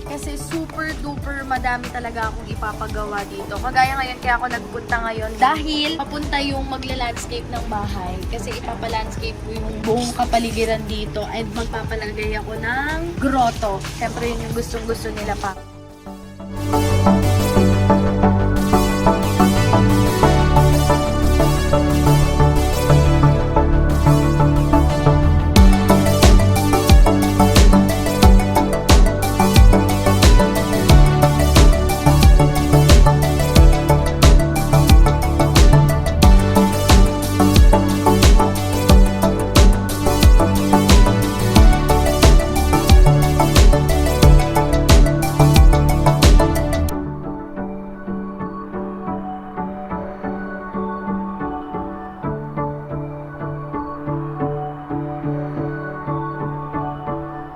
kasi super duper madami talaga akong ipapagawa dito. Kagaya ngayon, kaya ako nagpunta ngayon dahil papunta yung magla-landscape ng bahay. Kasi ipapa-landscape ko yung buong kapaligiran dito and magpapalagay ako ng grotto. Siyempre yun yung gustong-gusto nila pa.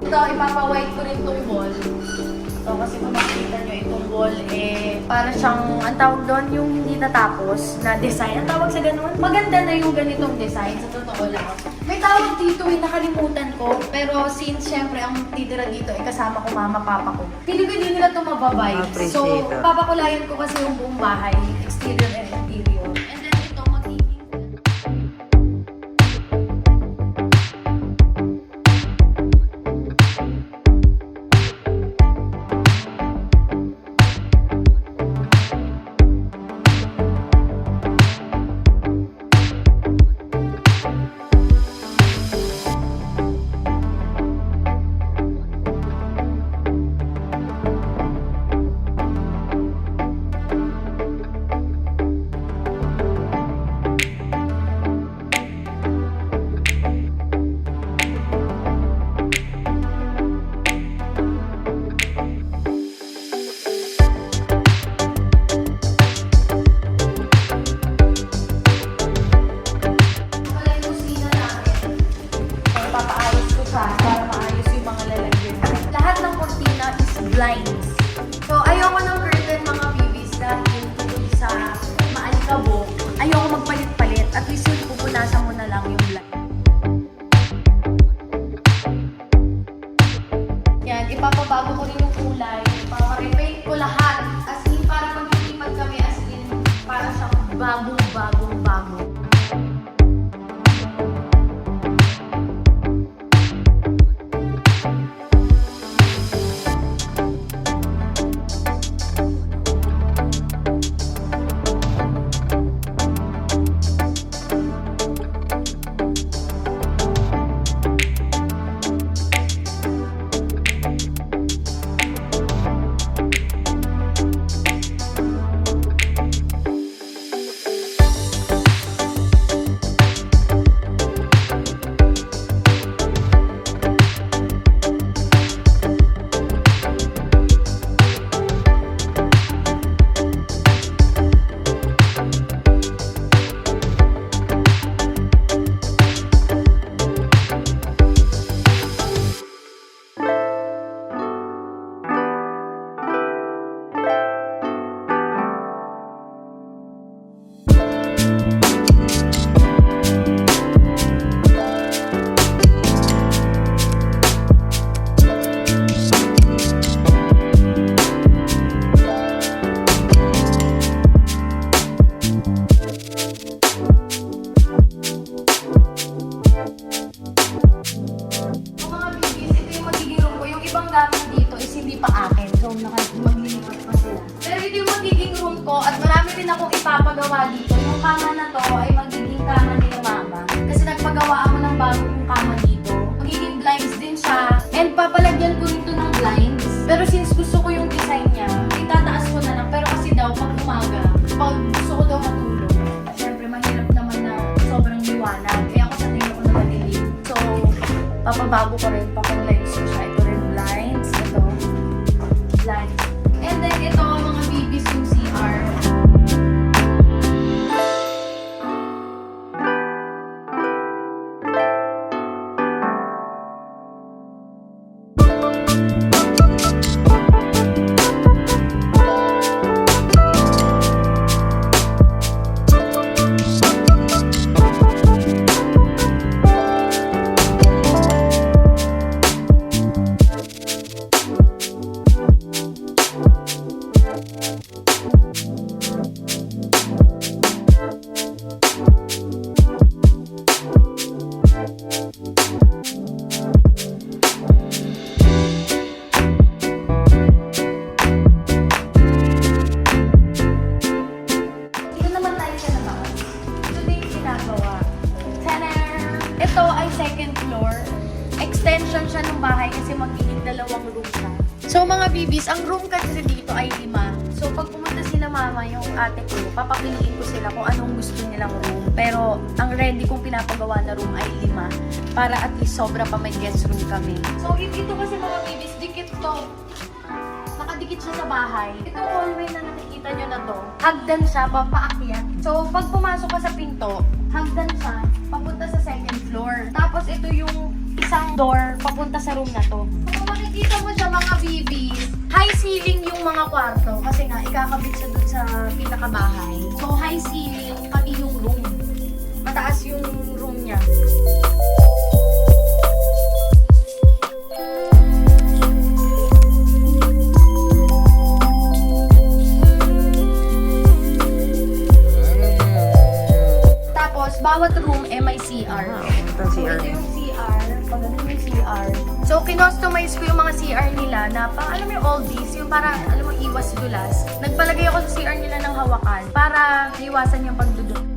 Ito, ipapa-white ko rin itong wall. Ito, kasi kung makikita nyo itong wall, para siyang, ang tawag doon, yung hindi natapos na design. Ang tawag sa ganun, maganda na yung ganitong design, sa totoo lang. May tawag dito, nakalimutan ko. Pero since, syempre, ang titira dito, kasama ko mama, papa ko. Pili ko din nila ito mababay. So, papakulayan ko kasi yung buong bahay, exterior and interior. And then ito, magiging para maayos yung mga lalagyan. Lahat ng cortina is blinds. So, ayoko ng curtain mga bibis dahil sa maalikabok, ayoko magpalit-palit. At least yung pupunasan mo na lang yung blind. Yan, ipapabago ko rin yung kulay. Ipaparepaint ko lahat. As in, para pag nilipat kami, as in, para siyang bagong-bago. Ipapagawa dito. Yung kama na to ay magiging kama nila mama. Kasi nagpagawa ako ng bagong kama dito. Magiging blinds din siya. And papalagyan ko rito ng blinds. Pero since gusto ko yung design niya, itataas ko na lang. Pero kasi daw, pag umaga, pag gusto ko daw matulog, syempre mahirap naman na sobrang liwanag. Kaya ako sa tingin ko na madilim. So, papabago ko rin, papag-lines ko siya. Ito rin blinds. Ito. Blinds. And then ito, mga babies yung CR. So mga bibis, ang room kasi dito ay 5. So pag pumunta sila mama, yung ate ko, papapiliin ko sila kung anong gusto nilang room. Pero ang ready kong pinapagawa na room ay 5 para at least sobra pa may guest room kami. So ito kasi mga bibis, dikit to. Nakadikit siya sa bahay. Itong hallway na nakikita nyo na to, hagdan siya, papaakyat. So pag pumasok ka sa pinto, hagdan siya, papunta sa second floor. Tapos ito yung isang door, papunta sa room na to. Kung makikita mo siya mga bibis, high ceiling yung mga kwarto. Kasi nga, ikakabit siya dun sa pinakabahay. So high ceiling, pati yung room. Mataas yung room niya. Bawat room may CR. So, ito yung CR. Pagano yung CR. So, kinostomize ko yung mga CR nila na alam mo yung oldies, yung para, alam mo, iwas dulas. Nagpalagay ako sa CR nila ng hawakan para iwasan yung pagdudot.